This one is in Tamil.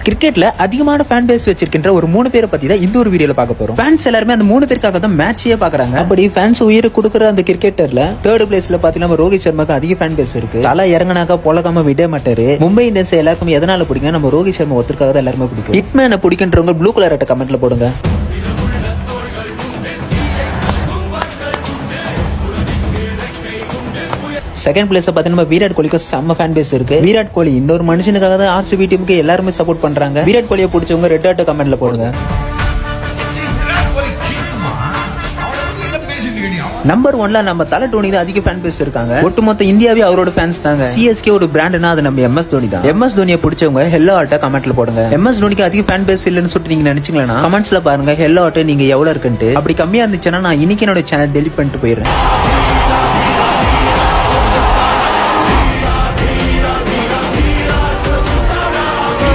கிரிக்கெட்ல அதிகமான ஃபேன் பேஸ் வச்சிருக்கின்ற ஒரு 3 பேரை பத்தி தான் இந்த ஒரு வீடியோல பார்க்க போறோம். ஃபேன்ஸ் எல்லாருமே அந்த 3 பேருக்காக தான் மேட்சே பாக்குறாங்க. அப்படி ஃபேன்ஸ் உயிரை கொடுக்குற அந்த கிரிக்கெட்டர்ல 3rd பிளேஸ்ல பாத்தீங்கன்னா ரோஹித் சர்மாக்கு அதிக ஃபேன் பேஸ் இருக்கு. தலை இறங்கினாக்கா பொலகாம விட மாட்டாரு. மும்பை இந்தியன்ஸ் எல்லாருக்கும் எதனால பிடிக்கும்? நம்ம ரோஹித் சர்மா ஒருத்தருக்காக தான் எல்லாருமே பிடிக்கும். ஹிட்மேனை பிடிக்கின்றவங்க ப்ளூ கலர் அட்டை கமெண்ட்ல போடுங்க. செகண்ட் பிளேஸ் பாத்தீங்கன்னா விராட் கோலிக்கு செம்ம ஃபேன் பேஸ் இருக்கு. விராட் கோலி இந்த ஒரு மனுஷனுக்காக தான் ஆர்சிபி டீமுக்கு எல்லாருமே சப்போர்ட் பண்றாங்க. விராட் கோலியை பிடிச்சவங்க ரெட் ஆட்டோ கமெண்ட்ல போடுங்க. நம்பர் 1ல நம்ம தலை டோனி தான் அதிக ஃபேன் பேஸ் இருக்காங்க. ஒட்டுமொத்த இந்தியாவே அவரோட ஃபேன்ஸ் தாங்க. சிஎஸ்கே ஒரு பிராண்ட்னா அது நம்ம எம்எஸ் தோனி தான். எம்எஸ் தோனியை பிடிச்சவங்க ஹெல்லோ ஆட்டை கமெண்ட்ல போடுங்க. எம்எஸ் தோனிக்கு அதிக ஃபேன் பேஸ் இல்லன்னு சொல்லிட்டு நீங்க நினைச்சீங்களா கமெண்ட்ஸ்ல பாருங்க ஹெல்லோ ஆட்டை நீங்க எவ்வளவு இருக்குன்ட்டு. அப்படி கம்மியா இருந்துச்சுன்னா நான் இன்னைக்கு என்னோட சேனல் டெலிட் பண்ணிட்டு போயிடுறேன்.